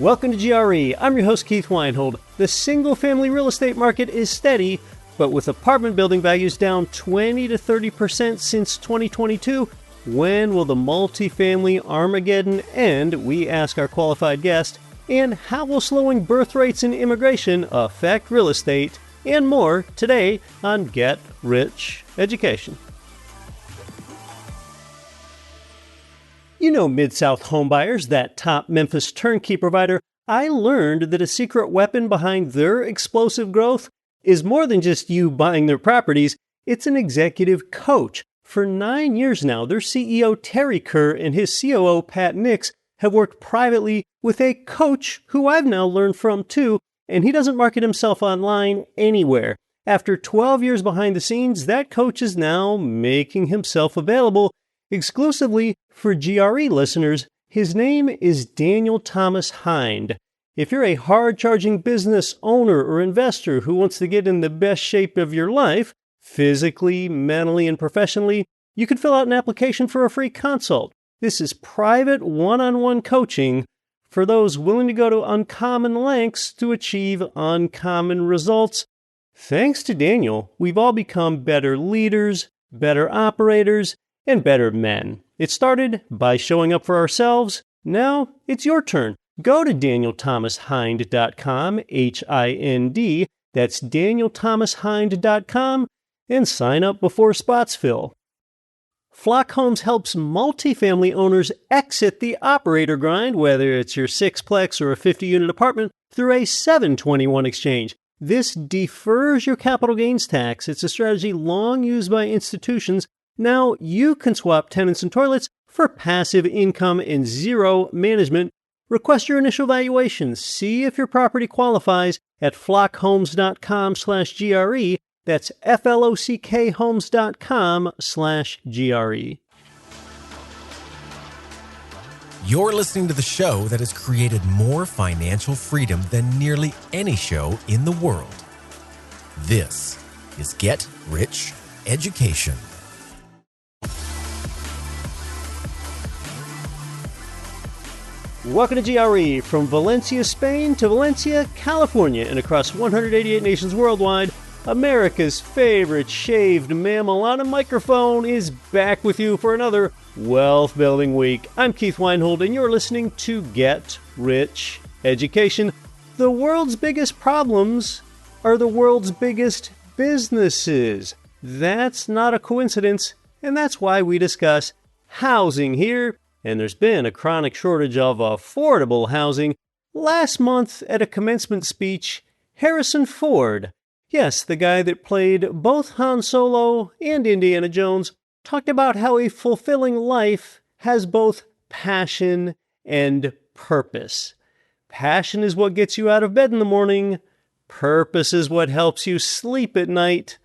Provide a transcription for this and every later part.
Welcome to GRE. I'm your host, Keith Weinhold. The single-family real estate market is steady, but with apartment building values down 20 to 30% since 2022, when will the multifamily Armageddon end? We ask our qualified guest. And how will slowing birth rates and immigration affect real estate? And more today on Get Rich Education. You know Mid-South Homebuyers, that top Memphis turnkey provider. I learned that a secret weapon behind their explosive growth is more than just you buying their properties. It's an executive coach. For 9 years now, their CEO Terry Kerr and his COO Pat Nix have worked privately with a coach who I've now learned from too, and he doesn't market himself online anywhere. After 12 years behind the scenes, that coach is now making himself available exclusively for GRE listeners. His name is Daniel Thomas Hind. If you're a hard-charging business owner or investor who wants to get in the best shape of your life, physically, mentally, and professionally, you can fill out an application for a free consult. This is private one-on-one coaching for those willing to go to uncommon lengths to achieve uncommon results. Thanks to Daniel, we've all become better leaders, better operators, and better men. It started by showing up for ourselves. Now it's your turn. Go to danielthomashind.com, H-I-N-D, that's danielthomashind.com, and sign up before spots fill. Flock Homes helps multifamily owners exit the operator grind, whether it's your sixplex or a 50-unit apartment, through a 721 exchange. This defers your capital gains tax. It's a strategy long used by institutions. Now you can swap tenants and toilets for passive income and zero management. Request your initial valuation. See if your property qualifies at flockhomes.com/GRE. That's FLOCKhomes.com/GRE. You're listening to the show that has created more financial freedom than nearly any show in the world. This is Get Rich Education. Welcome to GRE. From Valencia, Spain to Valencia, California, and across 188 nations worldwide, America's favorite shaved mammal on a microphone is back with you for another Wealth Building Week. I'm Keith Weinhold, and you're listening to Get Rich Education. The world's biggest problems are the world's biggest businesses. That's not a coincidence, and that's why we discuss housing here. And there's been a chronic shortage of affordable housing. Last month at a commencement speech, Harrison Ford, yes, the guy that played both Han Solo and Indiana Jones, talked about how a fulfilling life has both passion and purpose. Passion is what gets you out of bed in the morning. Purpose is what helps you sleep at night.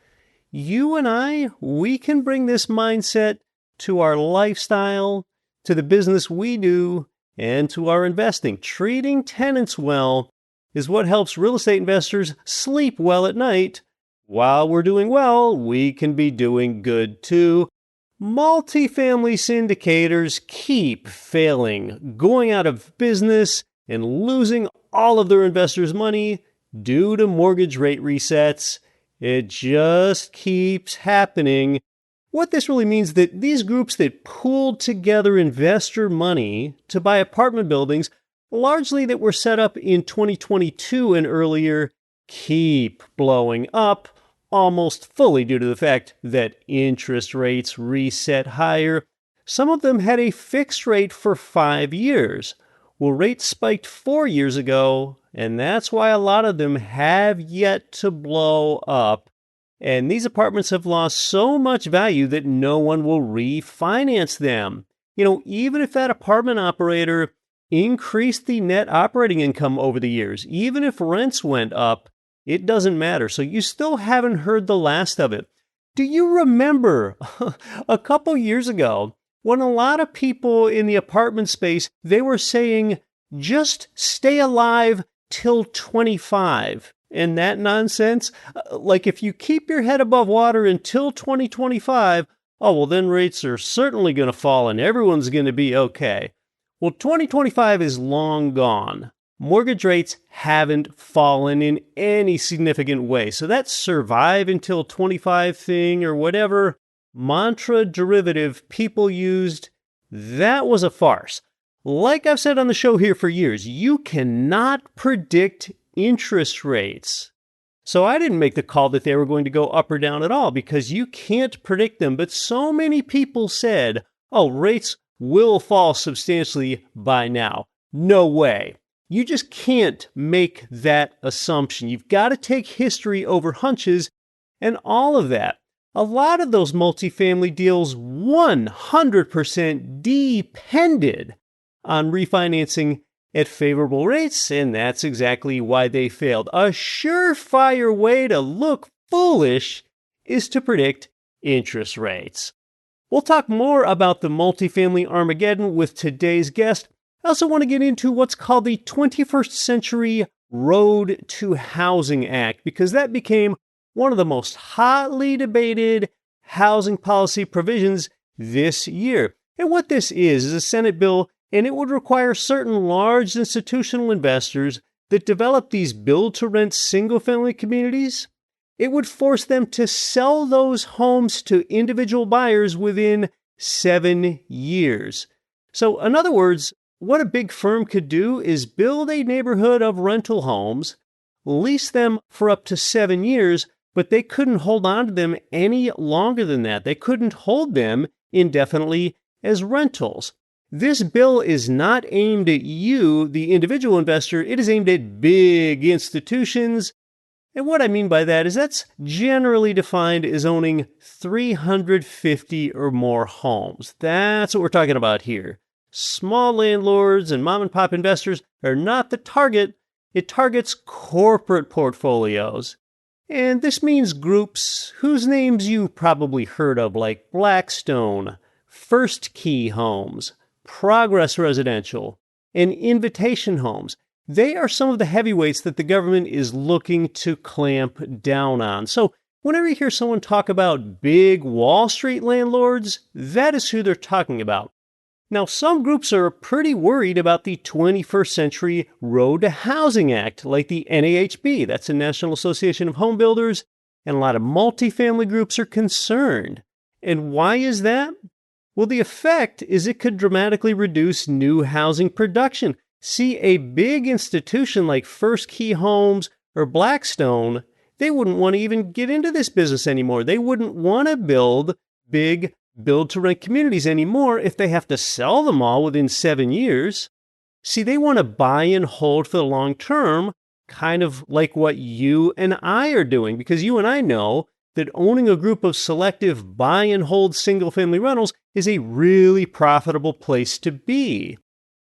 You and I, we can bring this mindset to our lifestyle, to the business we do, and to our investing. Treating tenants well is what helps real estate investors sleep well at night. While we're doing well, we can be doing good too. Multifamily syndicators keep failing, going out of business and losing all of their investors' money due to mortgage rate resets. It just keeps happening. What this really means is that these groups that pooled together investor money to buy apartment buildings, largely that were set up in 2022 and earlier, keep blowing up almost fully due to the fact that interest rates reset higher. Some of them had a fixed rate for 5 years. Well, rates spiked 4 years ago, and that's why a lot of them have yet to blow up. And these apartments have lost so much value that no one will refinance them. Even if that apartment operator increased the net operating income over the years, even if rents went up, it doesn't matter. So you still haven't heard the last of it. Do you remember a couple years ago when a lot of people in the apartment space, they were saying, just stay alive till 25? And that nonsense, like if you keep your head above water until 2025, oh, well, then rates are certainly going to fall and everyone's going to be okay. Well, 2025 is long gone. mortgage rates haven't fallen in any significant way. So that survive until 25 thing or whatever mantra derivative people used, that was a farce. Like I've said on the show here for years, you cannot predict interest rates. So I didn't make the call that they were going to go up or down at all because you can't predict them. But so many people said, oh, rates will fall substantially by now. No way. You just can't make that assumption. You've got to take history over hunches and all of that. A lot of those multifamily deals 100% depended on refinancing at favorable rates, and that's exactly why they failed. A surefire way to look foolish is to predict interest rates. We'll talk more about the multifamily Armageddon with today's guest. I also want to get into what's called the 21st Century Road to Housing Act, because that became one of the most hotly debated housing policy provisions this year. And what this is a Senate bill, and it would require certain large institutional investors that develop these build-to-rent single-family communities. It would force them to sell those homes to individual buyers within 7 years. So, in other words, what a big firm could do is build a neighborhood of rental homes, lease them for up to 7 years, but they couldn't hold on to them any longer than that. They couldn't hold them indefinitely as rentals. This bill is not aimed at you, the individual investor. It is aimed at big institutions. And what I mean by that is that's generally defined as owning 350 or more homes. That's what we're talking about here. Small landlords and mom and pop investors are not the target. It targets corporate portfolios. And this means groups whose names you've probably heard of, like Blackstone, First Key Homes, Progress Residential, and Invitation Homes. They are some of the heavyweights that the government is looking to clamp down on. So whenever you hear someone talk about big Wall Street landlords, that is who they're talking about. Now, some groups are pretty worried about the 21st Century Road to Housing Act, like the NAHB, that's the National Association of Home Builders, and a lot of multifamily groups are concerned. And why is that? Well, the effect is it could dramatically reduce new housing production. See, a big institution like First Key Homes or Blackstone, they wouldn't want to even get into this business anymore. They wouldn't want to build big build-to-rent communities anymore if they have to sell them all within 7 years. See, they want to buy and hold for the long term, kind of like what you and I are doing, because you and I know that owning a group of selective buy and hold single-family rentals is a really profitable place to be.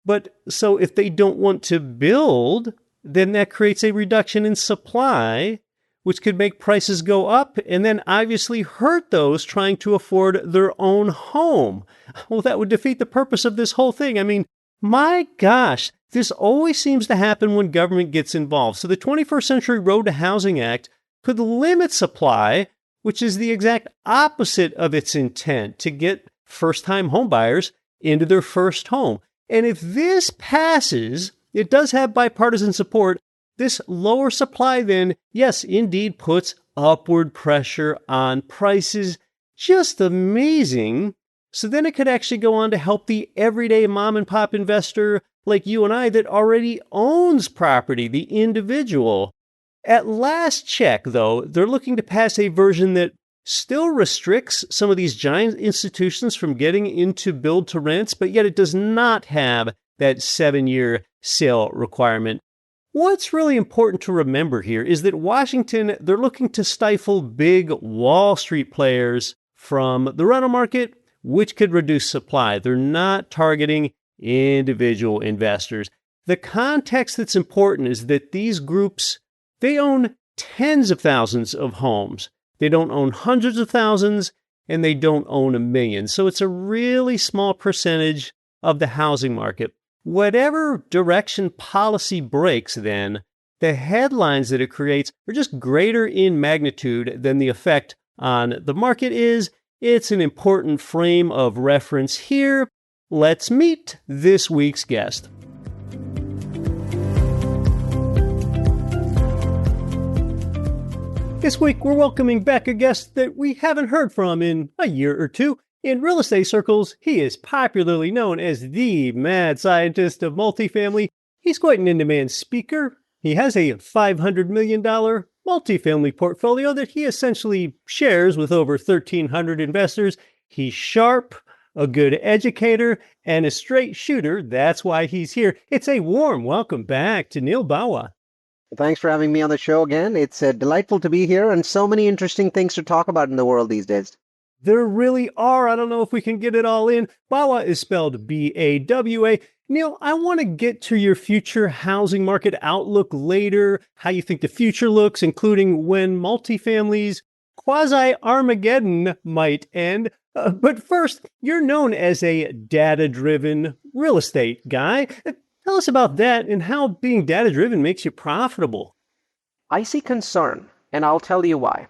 But so if they don't want to build, then that creates a reduction in supply, which could make prices go up and then obviously hurt those trying to afford their own home. Well, that would defeat the purpose of this whole thing. I mean, my gosh, this always seems to happen when government gets involved. So the 21st Century Road to Housing Act could limit supply, which is the exact opposite of its intent, to get first-time homebuyers into their first home. And if this passes, it does have bipartisan support. This lower supply then, yes, indeed puts upward pressure on prices. Just amazing. So then it could actually go on to help the everyday mom and pop investor like you and I that already owns property, the individual. At last check, though, they're looking to pass a version that still restricts some of these giant institutions from getting into build-to-rents, but yet it does not have that 7-year sale requirement. What's really important to remember here is that Washington, they're looking to stifle big Wall Street players from the rental market, which could reduce supply. They're not targeting individual investors. The context that's important is that these groups, they own tens of thousands of homes. They don't own hundreds of thousands, and they don't own a million. So it's a really small percentage of the housing market. Whatever direction policy breaks, then, the headlines that it creates are just greater in magnitude than the effect on the market is. It's an important frame of reference here. Let's meet this week's guest. This week, we're welcoming back a guest that we haven't heard from in a year or two. In real estate circles, he is popularly known as the mad scientist of multifamily. He's quite an in-demand speaker. He has a $500 million multifamily portfolio that he essentially shares with over 1,300 investors. He's sharp, a good educator, and a straight shooter. That's why he's here. It's a warm welcome back to Neal Bawa. Thanks for having me on the show again. It's delightful to be here and so many interesting things to talk about in the world these days. There really are. I don't know if we can get it all in. Bawa is spelled B-A-W-A. Neal, I want to get to your future housing market outlook later, how you think the future looks, including when multifamily's quasi-Armageddon might end. But first, you're known as a data-driven real estate guy. Tell us about that and how being data-driven makes you profitable. I see concern, and I'll tell you why.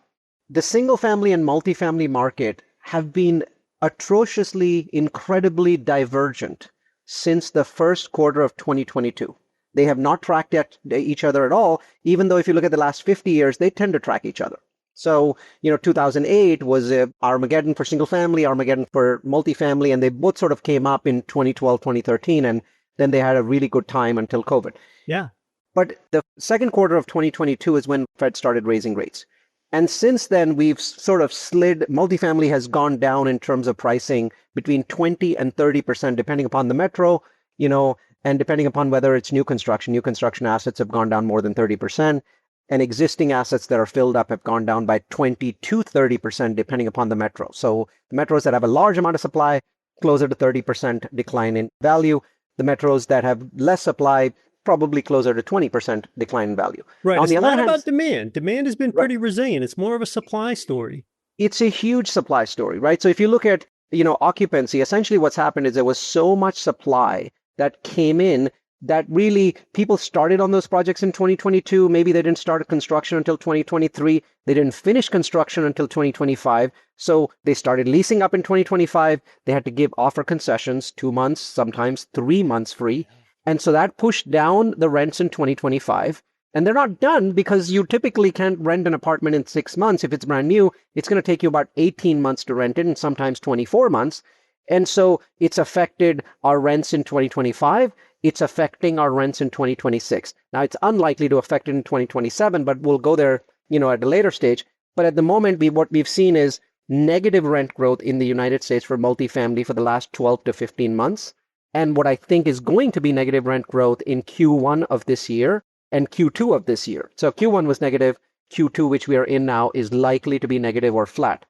The single-family and multifamily market have been atrociously, incredibly divergent since the first quarter of 2022. They have not tracked each other at all, even though if you look at the last 50 years, they tend to track each other. So, 2008 was Armageddon for single-family, Armageddon for multifamily, and they both sort of came up in 2012, 2013, and then they had a really good time until COVID. Yeah. But the second quarter of 2022 is when Fed started raising rates. And since then, we've sort of slid. Multifamily has gone down in terms of pricing between 20 and 30%, depending upon the metro, and depending upon whether it's new construction. New construction assets have gone down more than 30%. And existing assets that are filled up have gone down by 20 to 30%, depending upon the metro. So the metros that have a large amount of supply, closer to 30% decline in value. The metros that have less supply, probably closer to 20% decline in value. Right. On it's the other not hand, about demand. Demand has been pretty resilient. It's more of a supply story. It's a huge supply story, right? So if you look at, occupancy, essentially what's happened is there was so much supply that came in that really people started on those projects in 2022. Maybe they didn't start construction until 2023. They didn't finish construction until 2025. So they started leasing up in 2025. They had to offer concessions, 2 months, sometimes 3 months free. And so that pushed down the rents in 2025. And they're not done because you typically can't rent an apartment in 6 months. If it's brand new, it's going to take you about 18 months to rent it and sometimes 24 months. And so it's affected our rents in 2025. It's affecting our rents in 2026. Now, it's unlikely to affect it in 2027, but we'll go there, at a later stage. But at the moment, what we've seen is negative rent growth in the United States for multifamily for the last 12 to 15 months. And what I think is going to be negative rent growth in Q1 of this year and Q2 of this year. So Q1 was negative. Q2, which we are in now, is likely to be negative or flat.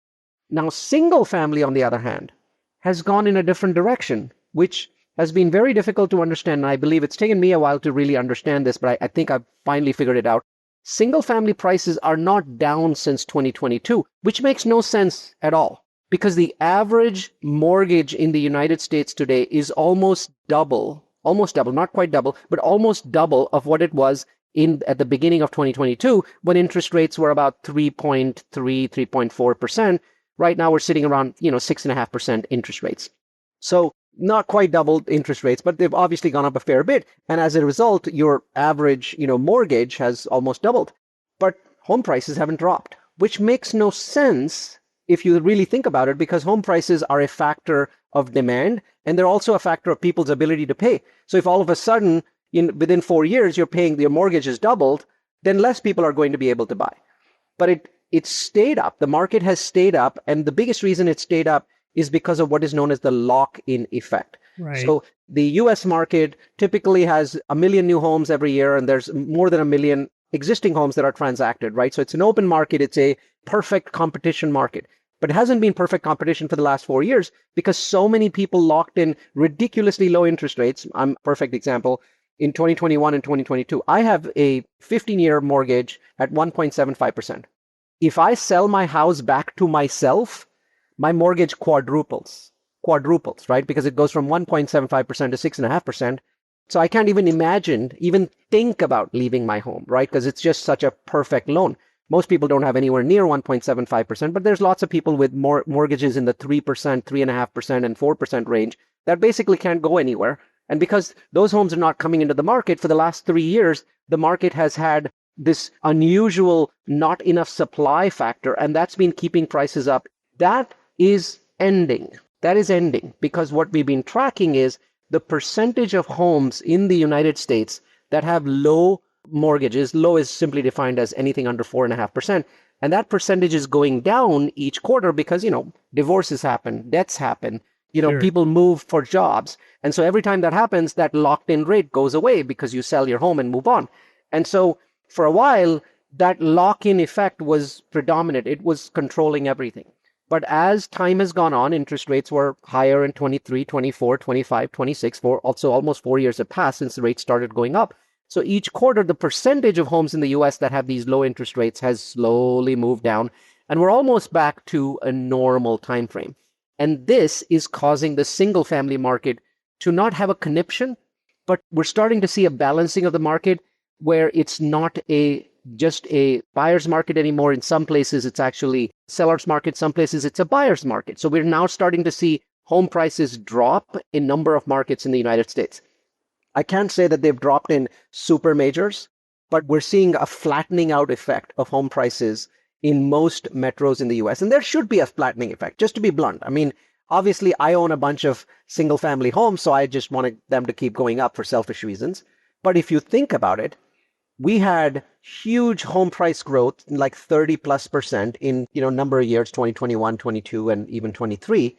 Now, single family, on the other hand, has gone in a different direction, which has been very difficult to understand. And I believe it's taken me a while to really understand this, but I think I've finally figured it out. Single family prices are not down since 2022, which makes no sense at all because the average mortgage in the United States today is almost double, not quite double, but almost double of what it was at the beginning of 2022 when interest rates were about 3.3, 3.4%. Right now we're sitting around, 6.5% interest rates. So not quite double interest rates, but they've obviously gone up a fair bit. And as a result, your average, mortgage has almost doubled. But home prices haven't dropped, which makes no sense if you really think about it, because home prices are a factor of demand, and they're also a factor of people's ability to pay. So if all of a sudden, within 4 years, your mortgage is doubled, then less people are going to be able to buy. But it stayed up. The market has stayed up, and the biggest reason it stayed up is because of what is known as the lock-in effect. Right. So the US market typically has 1 million new homes every year, and there's more than 1 million existing homes that are transacted, right? So it's an open market. It's a perfect competition market. But it hasn't been perfect competition for the last 4 years because so many people locked in ridiculously low interest rates. I'm a perfect example. In 2021 and 2022, I have a 15-year mortgage at 1.75%. If I sell my house back to myself, my mortgage quadruples, right? Because it goes from 1.75% to 6.5%. So I can't even think about leaving my home, right? Because it's just such a perfect loan. Most people don't have anywhere near 1.75%, but there's lots of people with mortgages in the 3%, 3.5%, and 4% range that basically can't go anywhere. And because those homes are not coming into the market for the last 3 years, the market has had this unusual not enough supply factor, and that's been keeping prices up. That is ending. That is ending because what we've been tracking is the percentage of homes in the United States that have low mortgages. Low is simply defined as anything under 4.5%. And that percentage is going down each quarter because, divorces happen, deaths happen, Sure. people move for jobs. And so every time that happens, that locked in rate goes away because you sell your home and move on. And so for a while, that lock-in effect was predominant. It was controlling everything. But as time has gone on, interest rates were higher in 23, 24, 25, 26, also almost 4 years have passed since the rates started going up. So each quarter, the percentage of homes in the US that have these low interest rates has slowly moved down, and we're almost back to a normal time frame. And this is causing the single family market to not have a conniption, but we're starting to see a balancing of the market where it's not just a buyer's market anymore. In some places, it's actually seller's market. Some places, it's a buyer's market. So we're now starting to see home prices drop in number of markets in the United States. I can't say that they've dropped in super majors, but we're seeing a flattening out effect of home prices in most metros in the US. And there should be a flattening effect, just to be blunt. I mean, obviously, I own a bunch of single family homes, so I just wanted them to keep going up for selfish reasons. But if you think about it, we had huge home price growth, like 30+% in number of years, 2021, 22, and even 23.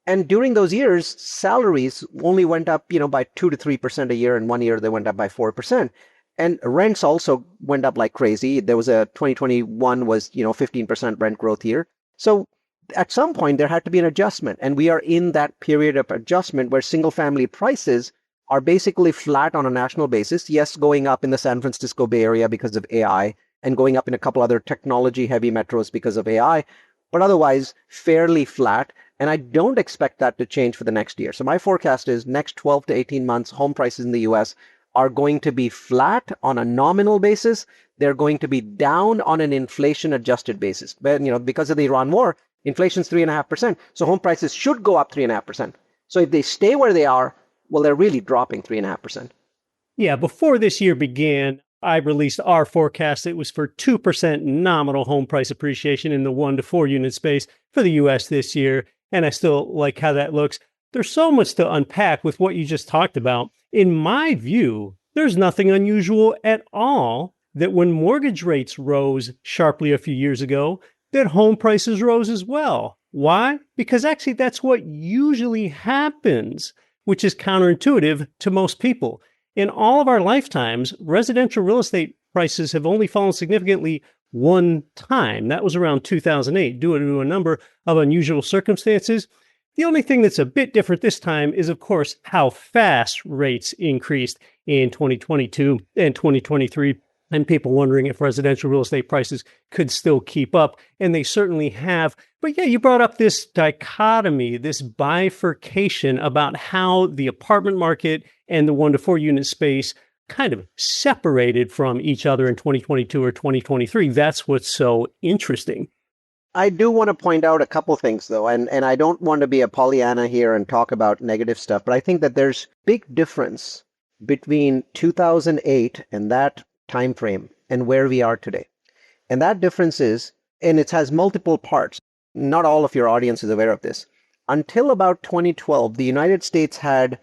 And during those years, salaries only went up, by 2 to 3% a year. In 1 year, they went up by 4%. And rents also went up like crazy. There was 2021 was, 15% rent growth year. So at some point, there had to be an adjustment. And we are in that period of adjustment where single family prices are basically flat on a national basis. Yes, going up in the San Francisco Bay Area because of AI and going up in a couple other technology heavy metros because of AI, but otherwise fairly flat. And I don't expect that to change for the next year. So my forecast is next 12 to 18 months, home prices in the US are going to be flat on a nominal basis. They're going to be down on an inflation adjusted basis. But, because of the Iran war, inflation's 3.5%. So home prices should go up 3.5%. So if they stay where they are, well, they're really dropping 3.5%. Yeah, before this year began, I released our forecast. It was for 2% nominal home price appreciation in the 1 to 4 unit space for the US this year. And I still like how that looks. There's so much to unpack with what you just talked about. In my view, there's nothing unusual at all that when mortgage rates rose sharply a few years ago, that home prices rose as well. Why? Because actually that's what usually happens, which is counterintuitive to most people. In all of our lifetimes, residential real estate prices have only fallen significantly one time. That was around 2008, due to a number of unusual circumstances. The only thing that's a bit different this time is, of course, how fast rates increased in 2022 and 2023, and people wondering if residential real estate prices could still keep up, and they certainly have. But yeah, you brought up this dichotomy, this bifurcation about how the apartment market and the 1 to 4 unit space kind of separated from each other in 2022 or 2023. That's what's so interesting. I do want to point out a couple things, though, and I don't want to be a Pollyanna here and talk about negative stuff, but I think that there's big difference between 2008 and that time frame and where we are today. And that difference is, and it has multiple parts. Not all of your audience is aware of this. Until about 2012, the United States had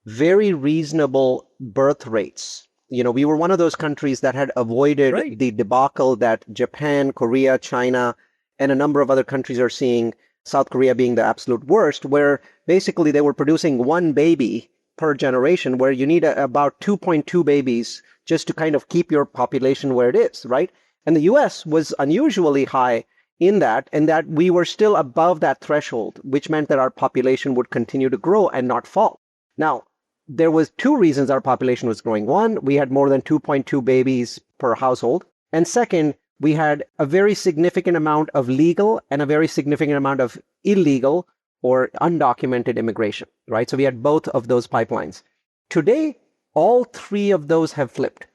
very reasonable birth rates. We were one of those countries that had avoided the debacle that Japan, Korea, China, and a number of other countries are seeing, South Korea being the absolute worst, where basically they were producing one baby per generation, where you need about 2.2 babies just to kind of keep your population where it is, right? And the US was unusually high in that, and that we were still above that threshold, which meant that our population would continue to grow and not fall. Now, there was two reasons our population was growing. One, we had more than 2.2 babies per household. And second, we had a very significant amount of legal and a very significant amount of illegal or undocumented immigration, right? So we had both of those pipelines. Today, all three of those have flipped.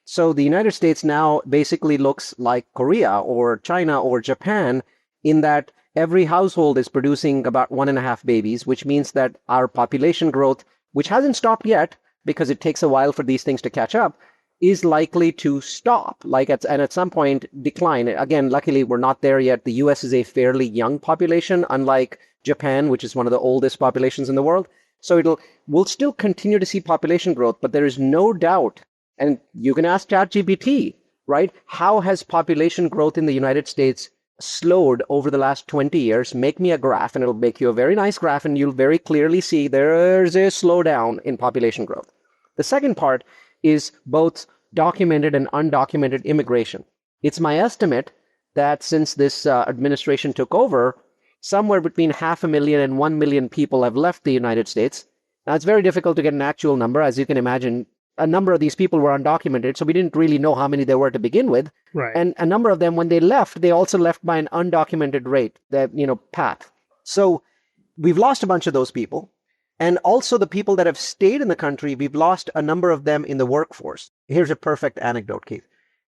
So the United States now basically looks like Korea or China or Japan in that every household is producing about 1.5 babies, which means that our population growth, which hasn't stopped yet because it takes a while for these things to catch up, is likely to stop, and at some point decline. Again, luckily, we're not there yet. The US is a fairly young population, unlike Japan, which is one of the oldest populations in the world. So we'll still continue to see population growth, but there is no doubt, and you can ask ChatGPT, right? How has population growth in the United States slowed over the last 20 years? Make me a graph, and it'll make you a very nice graph, and you'll very clearly see there's a slowdown in population growth. The second part is both documented and undocumented immigration. It's my estimate that since this administration took over, somewhere between 500,000 and 1 million people have left the United States. Now, it's very difficult to get an actual number. As you can imagine, a number of these people were undocumented, so we didn't really know how many there were to begin with. Right. And a number of them, when they left, they also left by an undocumented rate, path. So we've lost a bunch of those people. And also the people that have stayed in the country, we've lost a number of them in the workforce. Here's a perfect anecdote, Keith.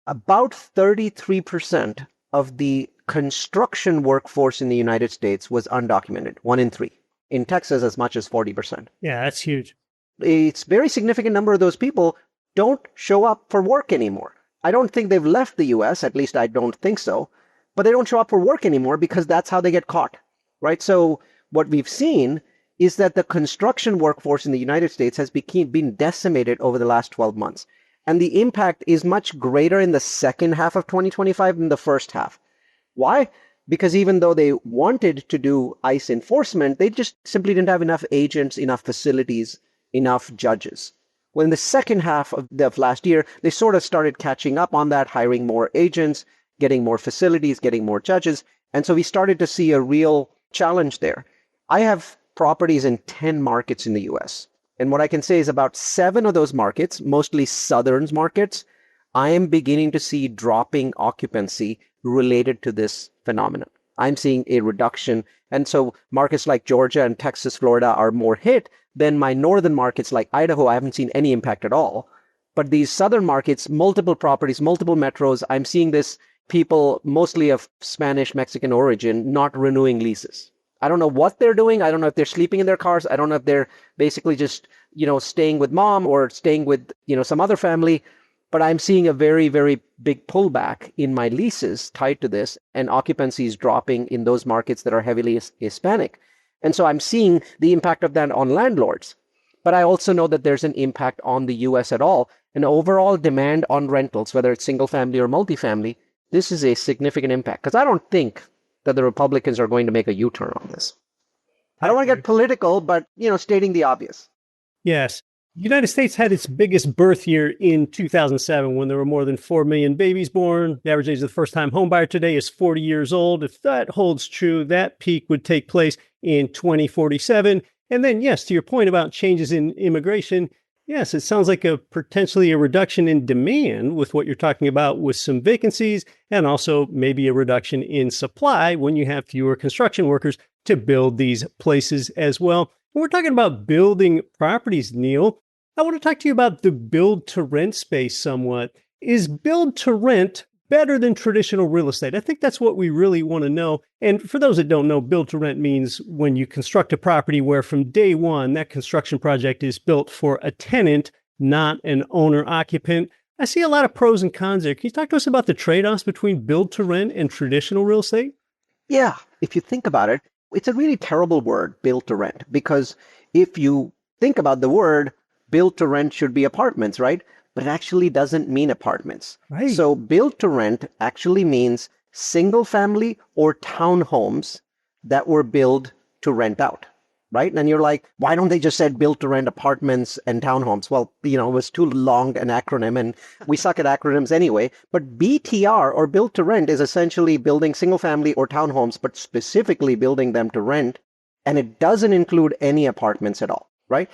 About 33% of the construction workforce in the United States was undocumented, 1 in 3. In Texas, as much as 40%. Yeah, that's huge. It's a very significant number of those people don't show up for work anymore. I don't think they've left the US, at least I don't think so, but they don't show up for work anymore because that's how they get caught, right? So what we've seen is that the construction workforce in the United States has been decimated over the last 12 months. And the impact is much greater in the second half of 2025 than the first half. Why? Because even though they wanted to do ICE enforcement, they just simply didn't have enough agents, enough facilities, enough judges. Well, in the second half of last year, they sort of started catching up on that, hiring more agents, getting more facilities, getting more judges. And so we started to see a real challenge there. I have properties in 10 markets in the US. And what I can say is about 7 of those markets, mostly southern markets, I am beginning to see dropping occupancy related to this phenomenon. I'm seeing a reduction. And so markets like Georgia and Texas, Florida are more hit than my northern markets like Idaho. I haven't seen any impact at all. But these southern markets, multiple properties, multiple metros, I'm seeing this people mostly of Spanish, Mexican origin, not renewing leases. I don't know what they're doing. I don't know if they're sleeping in their cars. I don't know if they're basically just, staying with mom or staying with, some other family. But I'm seeing a very, very big pullback in my leases tied to this, and occupancy is dropping in those markets that are heavily Hispanic. And so I'm seeing the impact of that on landlords. But I also know that there's an impact on the US at all. An overall demand on rentals, whether it's single family or multifamily, this is a significant impact. Because I don't think that the Republicans are going to make a U-turn on this. I don't want to get political, but, stating the obvious. Yes. The United States had its biggest birth year in 2007 when there were more than 4 million babies born. The average age of the first-time homebuyer today is 40 years old. If that holds true, that peak would take place in 2047. And then, yes, to your point about changes in immigration, yes, it sounds like potentially a reduction in demand with what you're talking about with some vacancies, and also maybe a reduction in supply when you have fewer construction workers to build these places as well. When we're talking about building properties, Neal, I want to talk to you about the build-to-rent space somewhat. Is build-to-rent better than traditional real estate? I think that's what we really want to know. And for those that don't know, build-to-rent means when you construct a property where from day one, that construction project is built for a tenant, not an owner-occupant. I see a lot of pros and cons there. Can you talk to us about the trade-offs between build-to-rent and traditional real estate? Yeah, if you think about it, it's a really terrible word, build-to-rent, because if you think about the word, build-to-rent should be apartments, right? But it actually doesn't mean apartments. Right. So build-to-rent actually means single-family or townhomes that were built to rent out, right? And you're like, why don't they just say build-to-rent apartments and townhomes? Well, it was too long an acronym, and we suck at acronyms anyway. But BTR, or build-to-rent, is essentially building single-family or townhomes, but specifically building them to rent. And it doesn't include any apartments at all, right?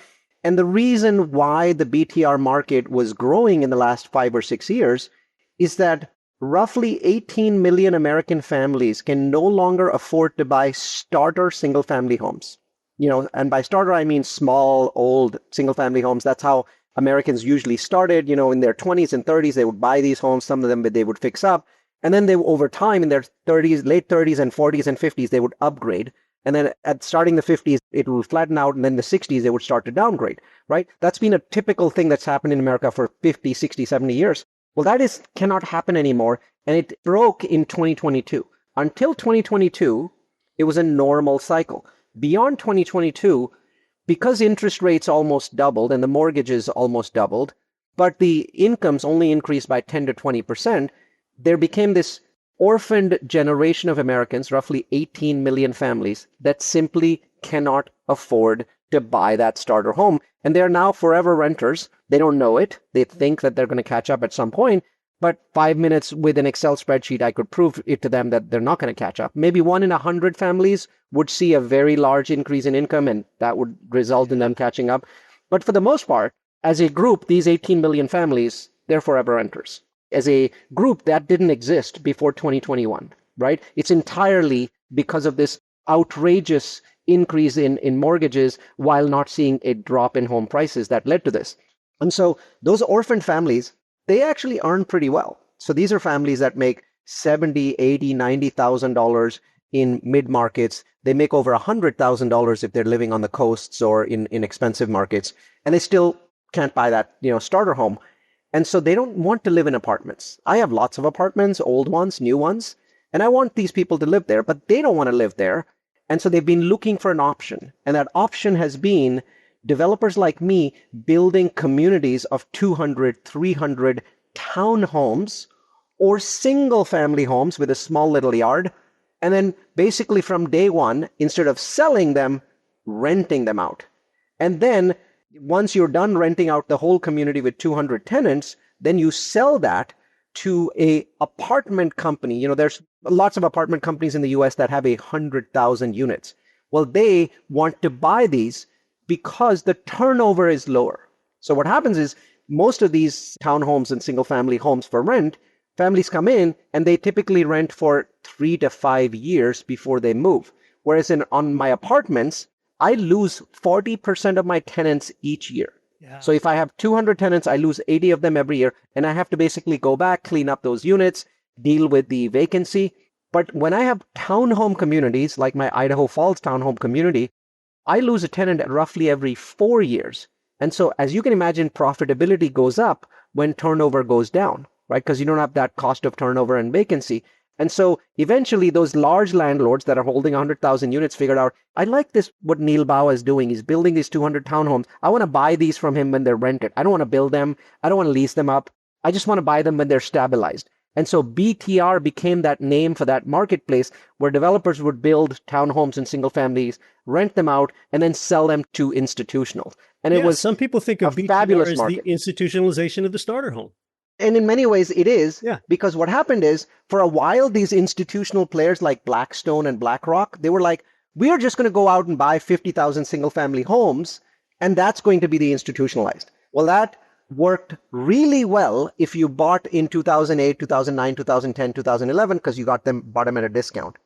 And the reason why the BTR market was growing in the last 5 or 6 years is that roughly 18 million American families can no longer afford to buy starter single-family homes. And by starter, I mean small, old single-family homes. That's how Americans usually started. In their 20s and 30s, they would buy these homes. Some of them they would fix up. And then over time, in their 30s, late 30s and 40s and 50s, they would upgrade. And then at starting the 50s, it will flatten out. And then the 60s, they would start to downgrade, right? That's been a typical thing that's happened in America for 50, 60, 70 years. Well, cannot happen anymore. And it broke in 2022. Until 2022, it was a normal cycle. Beyond 2022, because interest rates almost doubled and the mortgages almost doubled, but the incomes only increased by 10 to 20%, there became this orphaned generation of Americans, roughly 18 million families, that simply cannot afford to buy that starter home. And they're now forever renters. They don't know it. They think that they're going to catch up at some point. But 5 minutes with an Excel spreadsheet, I could prove it to them that they're not going to catch up. Maybe 1 in 100 families would see a very large increase in income, and that would result in them catching up. But for the most part, as a group, these 18 million families, they're forever renters. As a group, that didn't exist before 2021, right? It's entirely because of this outrageous increase in mortgages while not seeing a drop in home prices that led to this. And so those orphan families, they actually earn pretty well. So these are families that make $70,000, $80,000, $90,000 in mid markets. They make over $100,000 if they're living on the coasts or in expensive markets, and they still can't buy that starter home. And so they don't want to live in apartments. I have lots of apartments, old ones, new ones, and I want these people to live there, but they don't want to live there. And so they've been looking for an option, and that option has been developers like me building communities of 200, 300 townhomes or single family homes with a small little yard. And then basically from day one, instead of selling them, renting them out. And then once you're done renting out the whole community with 200 tenants, then you sell that to a apartment company. There's lots of apartment companies in the US that have 100,000 units. Well, they want to buy these because the turnover is lower. So what happens is most of these townhomes and single family homes for rent, families come in and they typically rent for 3 to 5 years before they move. Whereas on my apartments, I lose 40% of my tenants each year. Yeah. So if I have 200 tenants, I lose 80 of them every year. And I have to basically go back, clean up those units, deal with the vacancy. But when I have townhome communities, like my Idaho Falls townhome community, I lose a tenant at roughly every 4 years. And so as you can imagine, profitability goes up when turnover goes down, right? Because you don't have that cost of turnover and vacancy. And so eventually those large landlords that are holding 100,000 units figured out, I like this, what Neal Bawa is doing. He's building these 200 townhomes. I want to buy these from him when they're rented. I don't want to build them. I don't want to lease them up. I just want to buy them when they're stabilized. And so BTR became that name for that marketplace where developers would build townhomes and single families, rent them out, and then sell them to institutionals. And it was some people think of BTR as the institutionalization of the starter home. And in many ways it is, because what happened is for a while, these institutional players like Blackstone and BlackRock, they were like, we are just going to go out and buy 50,000 single family homes, and that's going to be the institutionalized. Well, that worked really well if you bought in 2008, 2009, 2010, 2011, because you bought them at a discount.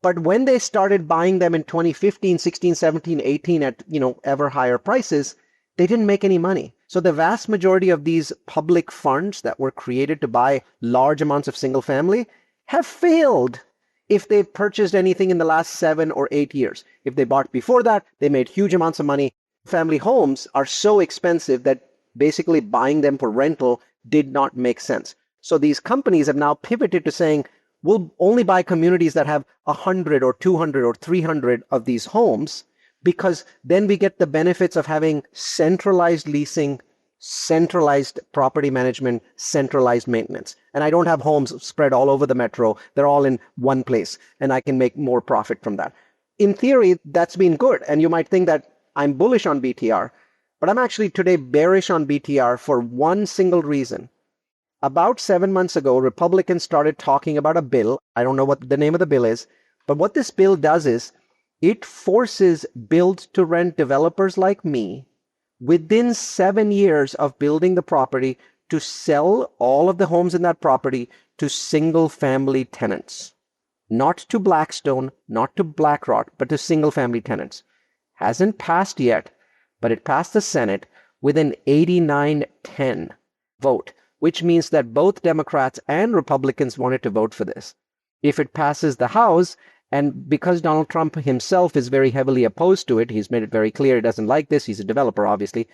But when they started buying them in 2015, 16, 17, 18 at, ever higher prices, they didn't make any money. So the vast majority of these public funds that were created to buy large amounts of single family have failed if they've purchased anything in the last 7 or 8 years. If they bought before that, they made huge amounts of money. Family homes are so expensive that basically buying them for rental did not make sense. So these companies have now pivoted to saying, we'll only buy communities that have 100 or 200 or 300 of these homes, because then we get the benefits of having centralized leasing, centralized property management, centralized maintenance. And I don't have homes spread all over the metro. They're all in one place, and I can make more profit from that. In theory, that's been good. And you might think that I'm bullish on BTR, but I'm actually today bearish on BTR for one single reason. About 7 months ago, Republicans started talking about a bill. I don't know what the name of the bill is, but what this bill does is it forces build-to-rent developers like me within 7 years of building the property to sell all of the homes in that property to single-family tenants. Not to Blackstone, not to BlackRock, but to single-family tenants. Hasn't passed yet, but it passed the Senate with an 89-10 vote, which means that both Democrats and Republicans wanted to vote for this. If it passes the House And because Donald Trump himself is very heavily opposed to it, he's made it very clear he doesn't like this. He's a developer, obviously.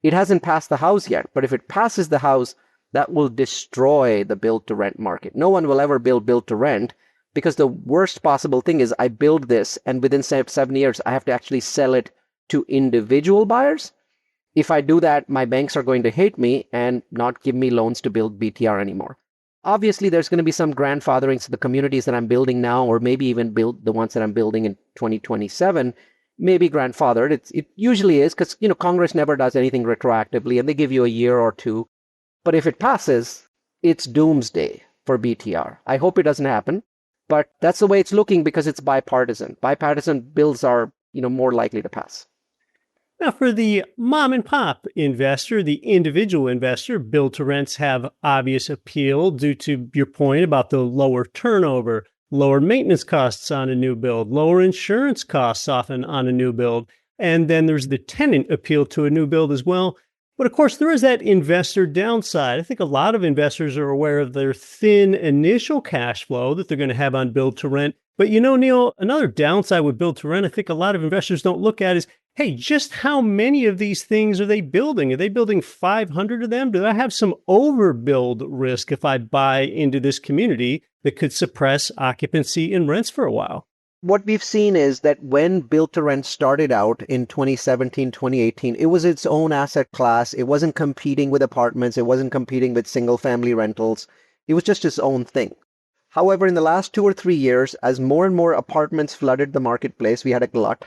It hasn't passed the House yet. But if it passes the House, that will destroy the build-to-rent market. No one will ever build build-to-rent because the worst possible thing is I build this and within 7 years, I have to actually sell it to individual buyers. If I do that, my banks are going to hate me and not give me loans to build BTR anymore. Obviously, there's going to be some grandfathering to the communities that I'm building now, or maybe even build the ones that I'm building in 2027, maybe grandfathered. It usually is because, Congress never does anything retroactively and they give you a year or two. But if it passes, it's doomsday for BTR. I hope it doesn't happen, but that's the way it's looking because it's bipartisan. Bipartisan bills are, more likely to pass. Now, for the mom and pop investor, the individual investor, build-to-rents have obvious appeal due to your point about the lower turnover, lower maintenance costs on a new build, lower insurance costs often on a new build. And then there's the tenant appeal to a new build as well. But of course, there is that investor downside. I think a lot of investors are aware of their thin initial cash flow that they're going to have on build-to-rent. But Neal, another downside with build-to-rent, I think a lot of investors don't look at is, hey, just how many of these things are they building? Are they building 500 of them? Do I have some overbuild risk if I buy into this community that could suppress occupancy and rents for a while? What we've seen is that when build-to-rent started out in 2017, 2018, it was its own asset class. It wasn't competing with apartments. It wasn't competing with single-family rentals. It was just its own thing. However, in the last 2 or 3 years, as more and more apartments flooded the marketplace, we had a glut.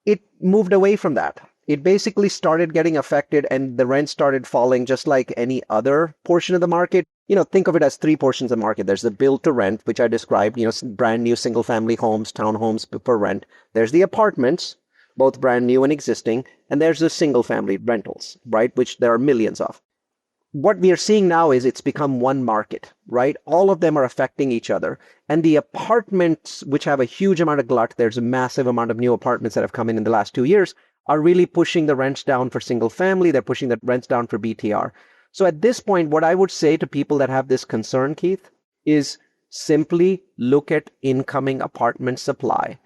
It moved away from that. It basically started getting affected and the rent started falling just like any other portion of the market. Think of it as 3 portions of the market. There's the build to rent, which I described, brand new single family homes, townhomes for rent. There's the apartments, both brand new and existing. And there's the single family rentals, right? Which there are millions of. What we are seeing now is it's become one market, right? All of them are affecting each other. And the apartments, which have a huge amount of glut, there's a massive amount of new apartments that have come in the last 2 years, are really pushing the rents down for single family. They're pushing the rents down for BTR. So at this point, what I would say to people that have this concern, Keith, is simply look at incoming apartment supply.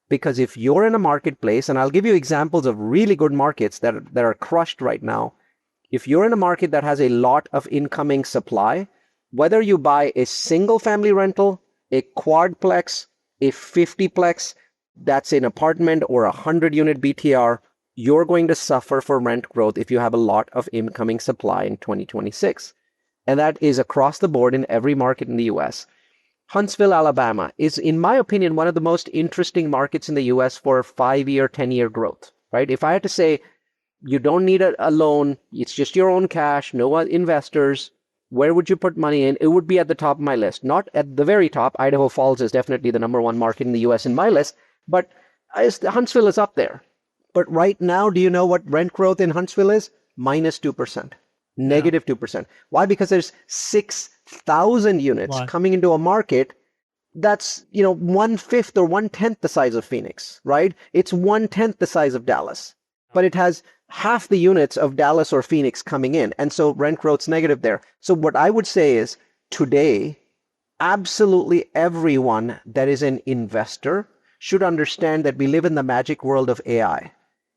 Because if you're in a marketplace, and I'll give you examples of really good markets that are crushed right now. If you're in a market that has a lot of incoming supply, whether you buy a single family rental, a quadplex, a 50plex, that's an apartment or a 100-unit BTR, you're going to suffer for rent growth if you have a lot of incoming supply in 2026. And that is across the board in every market in the US. Huntsville, Alabama is, in my opinion, one of the most interesting markets in the US for 5-year, 10-year growth, right? If I had to say, you don't need a loan. It's just your own cash, no investors. Where would you put money in? It would be at the top of my list. Not at the very top. Idaho Falls is definitely the number 1 market in the US in my list. But Huntsville is up there. But right now, do you know what rent growth in Huntsville is? -2%. Negative 2%. Why? Because there's 6,000 units coming into a market that's, 1/5 or 1/10 the size of Phoenix, right? It's 1/10 the size of Dallas. But it has half the units of Dallas or Phoenix coming in. And so rent growth's negative there. So what I would say is today, absolutely everyone that is an investor should understand that we live in the magic world of AI.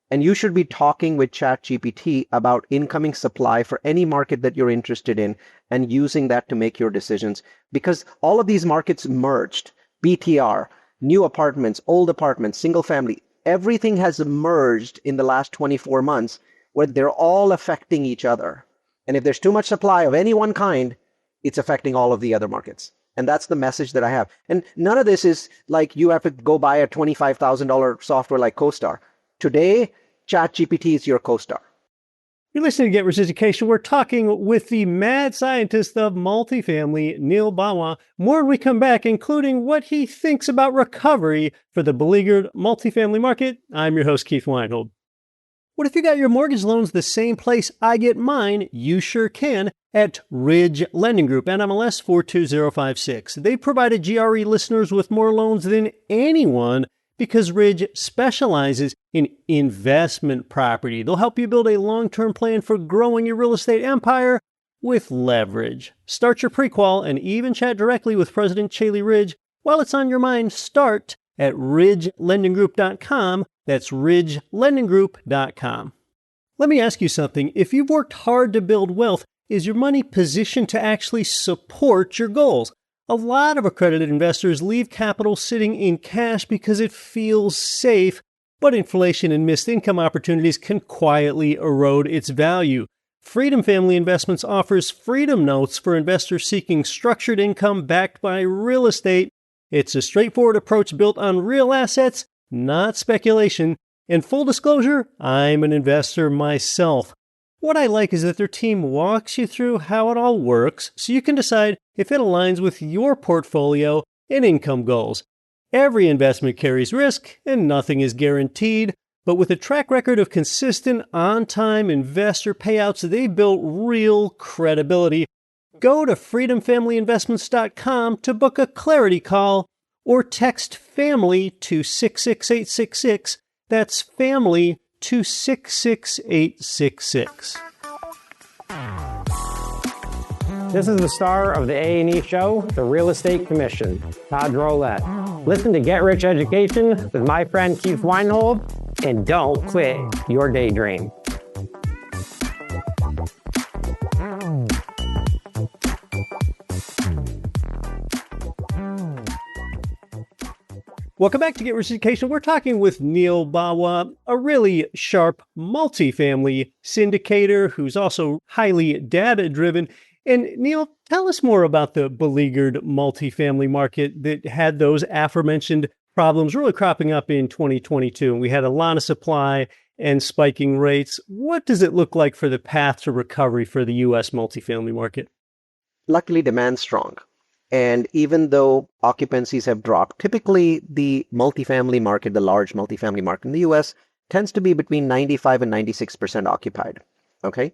And you should be talking with ChatGPT about incoming supply for any market that you're interested in and using that to make your decisions. Because all of these markets merged. BTR, new apartments, old apartments, single family. Everything has merged in the last 24 months where they're all affecting each other. And if there's too much supply of any one kind, it's affecting all of the other markets. And that's the message that I have. And none of this is like you have to go buy a $25,000 software like CoStar. Today, ChatGPT is your CoStar. You're listening to Get Rich Education. We're talking with the mad scientist of multifamily, Neal Bawa. More when we come back, including what he thinks about recovery for the beleaguered multifamily market. I'm your host, Keith Weinhold. What if you got your mortgage loans the same place I get mine? You sure can at Ridge Lending Group, NMLS 42056. They provided GRE listeners with more loans than anyone because Ridge specializes in investment property. They'll help you build a long-term plan for growing your real estate empire with leverage. Start your pre-qual and even chat directly with President Chaley Ridge. While it's on your mind, start at ridgelendinggroup.com. That's ridgelendinggroup.com. Let me ask you something. If you've worked hard to build wealth, is your money positioned to actually support your goals? A lot of accredited investors leave capital sitting in cash because it feels safe, but inflation and missed income opportunities can quietly erode its value. Freedom Family Investments offers Freedom Notes for investors seeking structured income backed by real estate. It's a straightforward approach built on real assets, not speculation. And full disclosure, I'm an investor myself. What I like is that their team walks you through how it all works so you can decide if it aligns with your portfolio and income goals. Every investment carries risk and nothing is guaranteed, but with a track record of consistent, on-time investor payouts, they've built real credibility. Go to freedomfamilyinvestments.com to book a clarity call or text FAMILY to 66866. That's FAMILY to 66866. This is the star of the A&E show, The Real Estate Commission, Todd Roulette. Listen to Get Rich Education with my friend Keith Weinhold, and don't quit your daydream. Welcome back to Get Rich Education. We're talking with Neal Bawa, a really sharp multifamily syndicator who's also highly data-driven. And Neal, tell us more about the beleaguered multifamily market that had those aforementioned problems really cropping up in 2022. And we had a lot of supply and spiking rates. What does it look like for the path to recovery for the U.S. multifamily market? Luckily, demand's strong. And even though occupancies have dropped, typically the multifamily market, the large multifamily market in the US, tends to be between 95 and 96% occupied. Okay?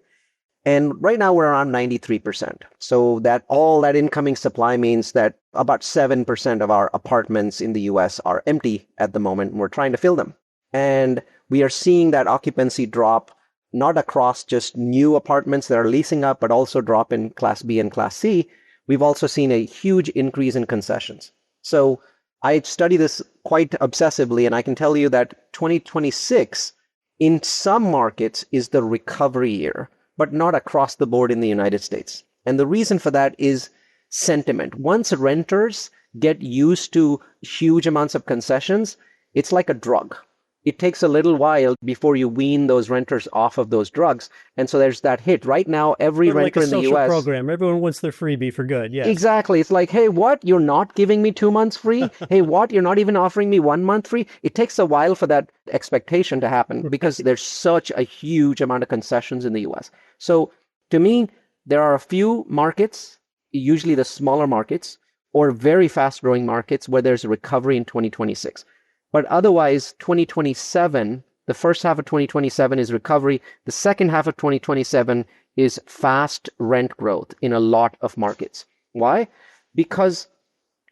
And right now we're around 93%. So that all that incoming supply means that about 7% of our apartments in the US are empty at the moment, and we're trying to fill them. And we are seeing that occupancy drop not across just new apartments that are leasing up, but also drop in Class B and Class C. We've also seen a huge increase in concessions. So I study this quite obsessively, and I can tell you that 2026 in some markets is the recovery year, but not across the board in the United States. And the reason for that is sentiment. Once renters get used to huge amounts of concessions, it's like a drug. It takes a little while before you wean those renters off of those drugs. And so there's that hit. Right now, every renter in the US... Like a social program. Everyone wants their freebie for good, yes. Exactly. It's like, hey, what? You're not giving me 2 months free? Hey, what? You're not even offering me 1 month free? It takes a while for that expectation to happen because there's such a huge amount of concessions in the US. So to me, there are a few markets, usually the smaller markets, or very fast-growing markets where there's a recovery in 2026. But otherwise, 2027, the first half of 2027 is recovery. The second half of 2027 is fast rent growth in a lot of markets. Why? Because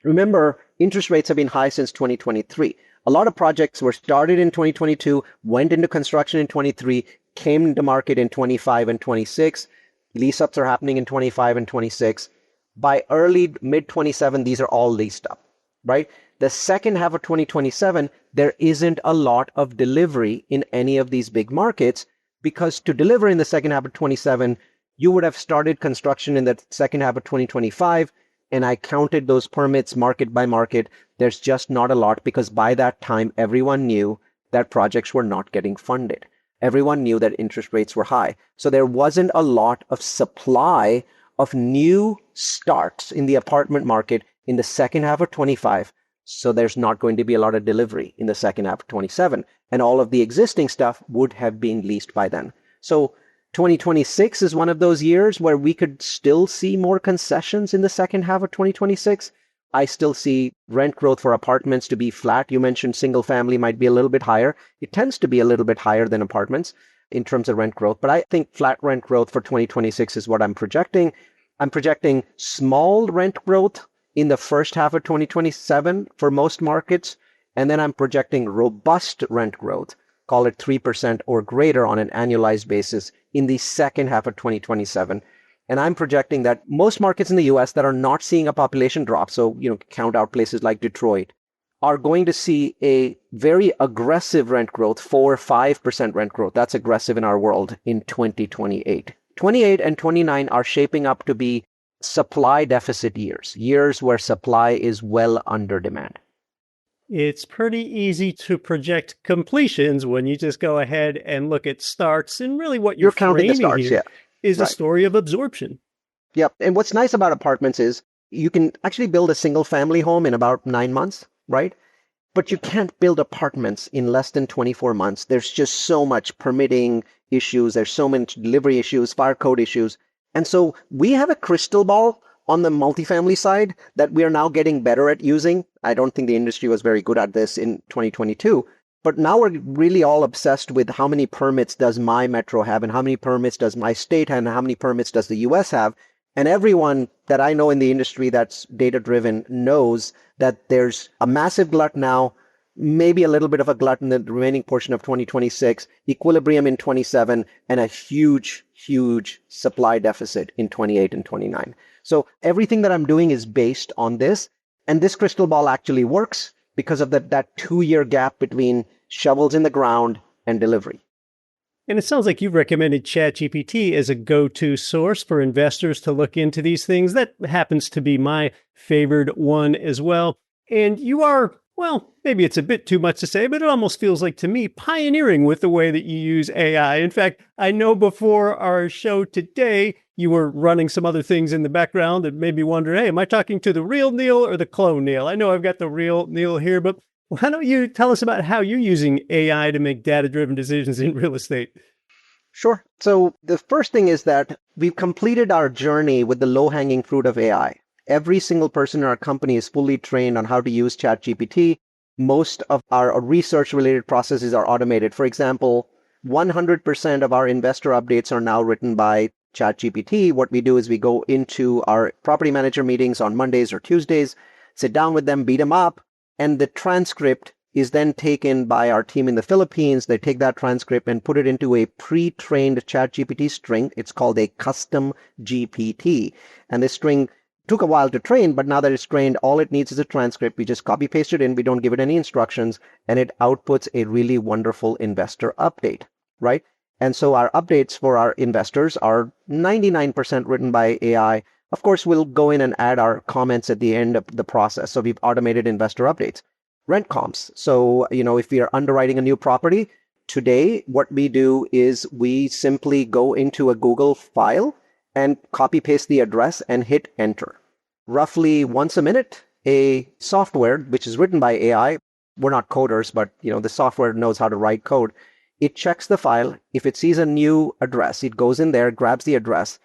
remember, interest rates have been high since 2023. A lot of projects were started in 2022, went into construction in 23, came into market in 25 and 26. Lease-ups are happening in 25 and 26. By early, mid-27, these are all leased up, right? The second half of 2027, there isn't a lot of delivery in any of these big markets because to deliver in the second half of 27, you would have started construction in the second half of 2025. And I counted those permits market by market. There's just not a lot because by that time, everyone knew that projects were not getting funded. Everyone knew that interest rates were high. So there wasn't a lot of supply of new starts in the apartment market in the second half of 25. So there's not going to be a lot of delivery in the second half of 27. And all of the existing stuff would have been leased by then. So 2026 is one of those years where we could still see more concessions in the second half of 2026. I still see rent growth for apartments to be flat. You mentioned single family might be a little bit higher. It tends to be a little bit higher than apartments in terms of rent growth. But I think flat rent growth for 2026 is what I'm projecting. I'm projecting small rent growth in the first half of 2027 for most markets. And then I'm projecting robust rent growth, call it 3% or greater on an annualized basis in the second half of 2027. And I'm projecting that most markets in the US that are not seeing a population drop, so count out places like Detroit, are going to see a very aggressive rent growth, 4-5% rent growth. That's aggressive in our world in 2028. 28 and 29 are shaping up to be supply deficit years where supply is well under demand. It's pretty easy to project completions when you just go ahead and look at starts. And really what you're counting the framing starts, here is a Right. story of absorption. Yep. And what's nice about apartments is you can actually build a single family home in about 9 months, right? But you can't build apartments in less than 24 months. There's just so much permitting issues. There's so many delivery issues, fire code issues. And so we have a crystal ball on the multifamily side that we are now getting better at using. I don't think the industry was very good at this in 2022. But now we're really all obsessed with how many permits does my metro have and how many permits does my state have and how many permits does the US have. And everyone that I know in the industry that's data-driven knows that there's a massive glut now, maybe a little bit of a glut in the remaining portion of 2026, equilibrium in 27, and a huge, huge supply deficit in 28 and 29. So everything that I'm doing is based on this. And this crystal ball actually works because of that 2-year gap between shovels in the ground and delivery. And it sounds like you've recommended ChatGPT as a go-to source for investors to look into these things. That happens to be my favorite one as well. And you are, well, maybe it's a bit too much to say, but it almost feels like to me pioneering with the way that you use AI. In fact, I know before our show today, you were running some other things in the background that made me wonder, hey, am I talking to the real Neal or the clone Neal? I know I've got the real Neal here, but why don't you tell us about how you're using AI to make data-driven decisions in real estate? Sure. So the first thing is that we've completed our journey with the low-hanging fruit of AI. Every single person in our company is fully trained on how to use ChatGPT. Most of our research-related processes are automated. For example, 100% of our investor updates are now written by ChatGPT. What we do is we go into our property manager meetings on Mondays or Tuesdays, sit down with them, beat them up, and the transcript is then taken by our team in the Philippines. They take that transcript and put it into a pre-trained ChatGPT string. It's called a custom GPT. And this string took a while to train, but now that it's trained, all it needs is a transcript. We just copy paste it in. We don't give it any instructions, and it outputs a really wonderful investor update, right? And so our updates for our investors are 99% written by AI. Of course, we'll go in and add our comments at the end of the process. So we've automated investor updates. Rent comps. So, if we are underwriting a new property, today what we do is we simply go into a Google file and copy paste the address and hit enter. Roughly once a minute, a software, which is written by AI, we're not coders, but the software knows how to write code. It checks the file. If it sees a new address, it goes in there, grabs the address,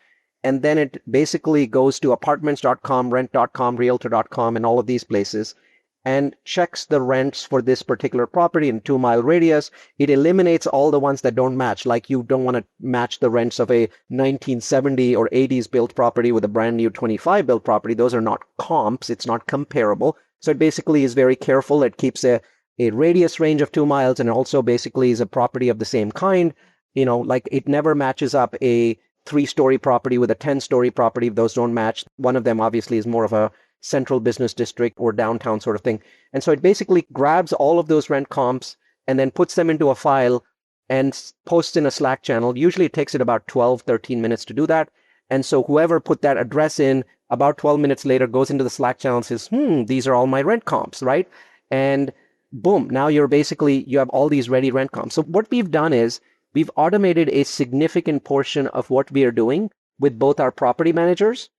and then it basically goes to apartments.com, rent.com, realtor.com, and all of these places, and checks the rents for this particular property in 2-mile radius. It eliminates all the ones that don't match, like you don't want to match the rents of a 1970 or 80s built property with a brand new 25 built property. Those are not comps. It's not comparable. So it basically is very careful. It keeps a radius range of 2 miles, and also basically is a property of the same kind. Like it never matches up a 3-story property with a 10-story property. If those don't match, one of them obviously is more of a central business district or downtown sort of thing. And so it basically grabs all of those rent comps and then puts them into a file and posts in a Slack channel. Usually it takes it about 12, 13 minutes to do that. And so whoever put that address in about 12 minutes later goes into the Slack channel and says, these are all my rent comps, right? And boom, now you have all these ready rent comps. So what we've done is we've automated a significant portion of what we are doing with both our property managers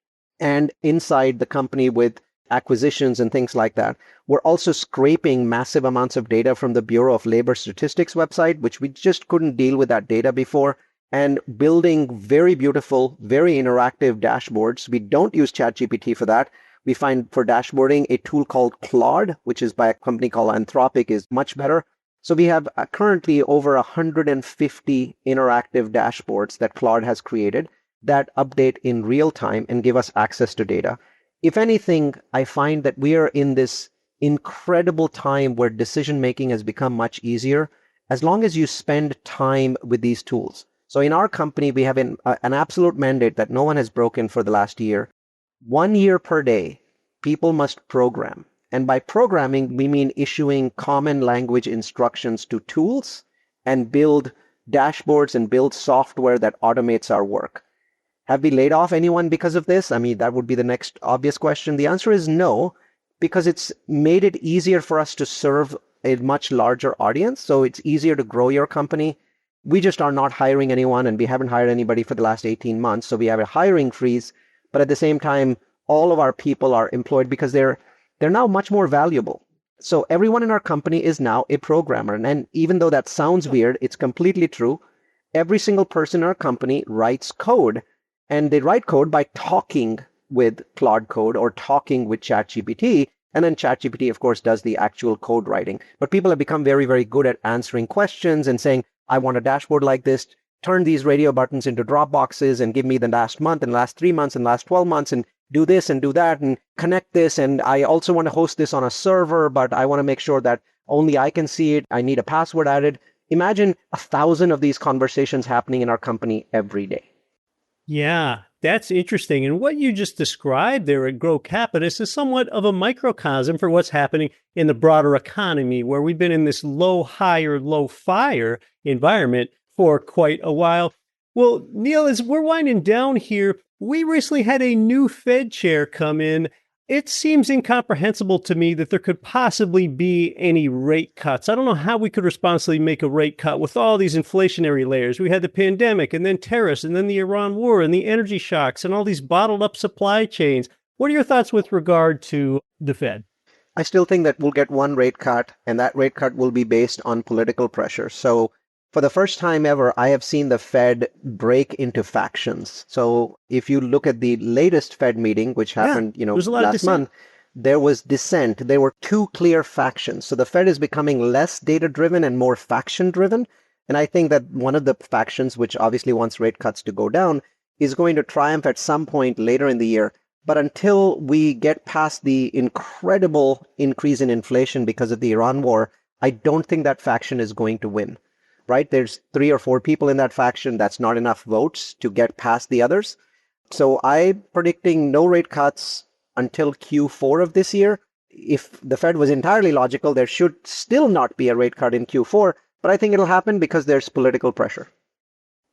and inside the company with acquisitions and things like that. We're also scraping massive amounts of data from the Bureau of Labor Statistics website, which we just couldn't deal with that data before, and building very beautiful, very interactive dashboards. We don't use ChatGPT for that. We find for dashboarding a tool called Claude, which is by a company called Anthropic, is much better. So we have currently over 150 interactive dashboards that Claude has created that update in real time and give us access to data. If anything, I find that we are in this incredible time where decision making has become much easier as long as you spend time with these tools. So in our company, we have an absolute mandate that no one has broken for the last year. 1 year per day, people must program. And by programming, we mean issuing common language instructions to tools and build dashboards and build software that automates our work. Have we laid off anyone because of this? I mean, that would be the next obvious question. The answer is no, because it's made it easier for us to serve a much larger audience. So it's easier to grow your company. We just are not hiring anyone, and we haven't hired anybody for the last 18 months. So we have a hiring freeze. But at the same time, all of our people are employed because they're now much more valuable. So everyone in our company is now a programmer. And even though that sounds weird, it's completely true. Every single person in our company writes code, and they write code by talking with Claude Code or talking with ChatGPT. And then ChatGPT, of course, does the actual code writing. But people have become very, very good at answering questions and saying, I want a dashboard like this. Turn these radio buttons into drop boxes and give me the last month and last 3 months and last 12 months and do this and do that and connect this. And I also want to host this on a server, but I want to make sure that only I can see it. I need a password added. Imagine 1,000 of these conversations happening in our company every day. Yeah, that's interesting. And what you just described there at Grow Capitus is somewhat of a microcosm for what's happening in the broader economy, where we've been in this low hire, low fire environment for quite a while. Well, Neal, as we're winding down here, we recently had a new Fed chair come in. It seems incomprehensible to me that there could possibly be any rate cuts. I don't know how we could responsibly make a rate cut with all these inflationary layers. We had the pandemic and then tariffs and then the Iran war and the energy shocks and all these bottled up supply chains. What are your thoughts with regard to the Fed? I still think that we'll get one rate cut, and that rate cut will be based on political pressure. So for the first time ever, I have seen the Fed break into factions. So if you look at the latest Fed meeting, which happened, last month, there was dissent. There were two clear factions. So the Fed is becoming less data-driven and more faction-driven. And I think that one of the factions, which obviously wants rate cuts to go down, is going to triumph at some point later in the year. But until we get past the incredible increase in inflation because of the Iran war, I don't think that faction is going to win. Right? There's 3 or 4 people in that faction. That's not enough votes to get past the others. So I'm predicting no rate cuts until Q4 of this year. If the Fed was entirely logical, there should still not be a rate cut in Q4, but I think it'll happen because there's political pressure.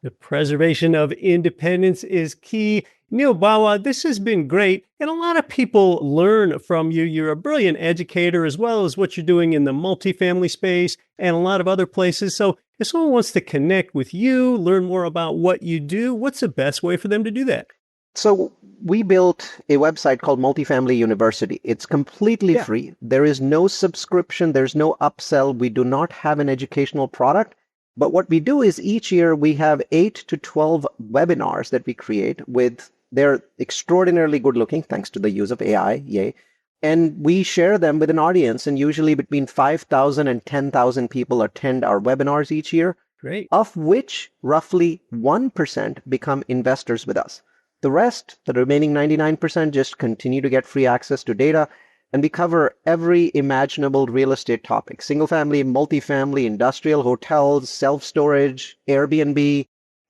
The preservation of independence is key. Neal Bawa, this has been great, and a lot of people learn from you. You're a brilliant educator, as well as what you're doing in the multifamily space and a lot of other places. So if someone wants to connect with you, learn more about what you do, what's the best way for them to do that? So we built a website called Multifamily University. It's completely free. There is no subscription. There's no upsell. We do not have an educational product. But what we do is each year we have 8 to 12 webinars that we create with, they're extraordinarily good looking thanks to the use of AI, yay. And we share them with an audience, and usually between 5,000 and 10,000 people attend our webinars each year. Great. Of which roughly 1% become investors with us. The rest, the remaining 99%, just continue to get free access to data. And we cover every imaginable real estate topic: single family, multifamily, industrial, hotels, self-storage, Airbnb,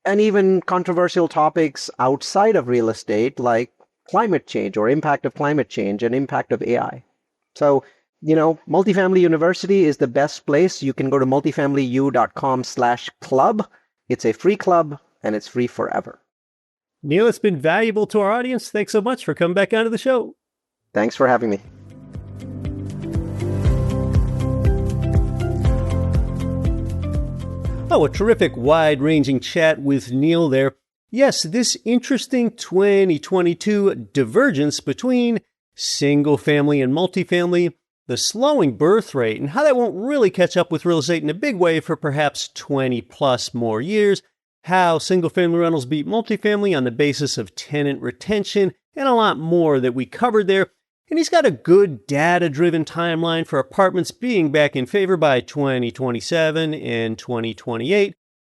and even controversial topics outside of real estate like climate change or impact of climate change and impact of AI. So, Multifamily University is the best place. You can go to multifamilyu.com/club. It's a free club and it's free forever. Neal, it's been valuable to our audience. Thanks so much for coming back onto the show. Thanks for having me. Oh, a terrific wide-ranging chat with Neal there. Yes, this interesting 2022 divergence between single-family and multifamily, the slowing birth rate, and how that won't really catch up with real estate in a big way for perhaps 20-plus more years, how single-family rentals beat multifamily on the basis of tenant retention, and a lot more that we covered there. And he's got a good data-driven timeline for apartments being back in favor by 2027 and 2028.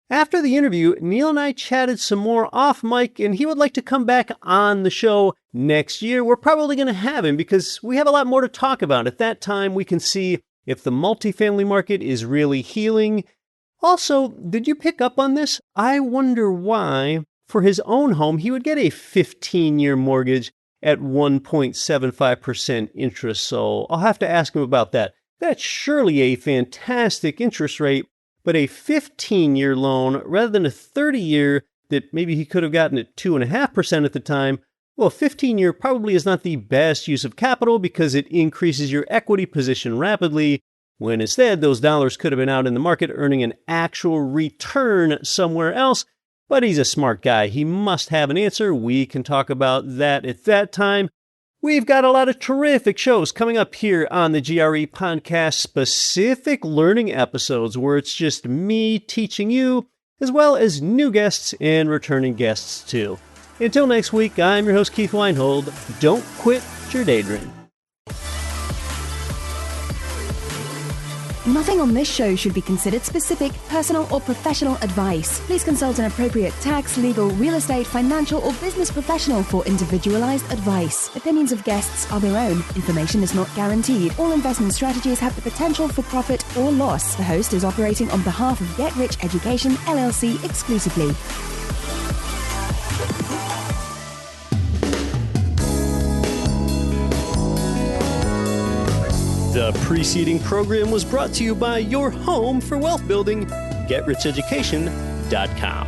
After the interview, Neal and I chatted some more off mic, and he would like to come back on the show next year. We're probably going to have him because we have a lot more to talk about. At that time, we can see if the multifamily market is really healing. Also, did you pick up on this? I wonder why, for his own home, he would get a 15-year mortgage at 1.75% interest. So I'll have to ask him about that. That's surely a fantastic interest rate, but a 15-year loan rather than a 30-year that maybe he could have gotten at 2.5% at the time. Well, a 15-year probably is not the best use of capital because it increases your equity position rapidly, when instead those dollars could have been out in the market earning an actual return somewhere else. But he's a smart guy. He must have an answer. We can talk about that at that time. We've got a lot of terrific shows coming up here on the GRE podcast, specific learning episodes where it's just me teaching you, as well as new guests and returning guests too. Until next week, I'm your host, Keith Weinhold. Don't quit your daydream. Nothing on this show should be considered specific, personal, or professional advice. Please consult an appropriate tax, legal, real estate, financial, or business professional for individualized advice. Opinions of guests are their own. Information is not guaranteed. All investment strategies have the potential for profit or loss. The host is operating on behalf of Get Rich Education, LLC exclusively. The preceding program was brought to you by your home for wealth building, GetRichEducation.com.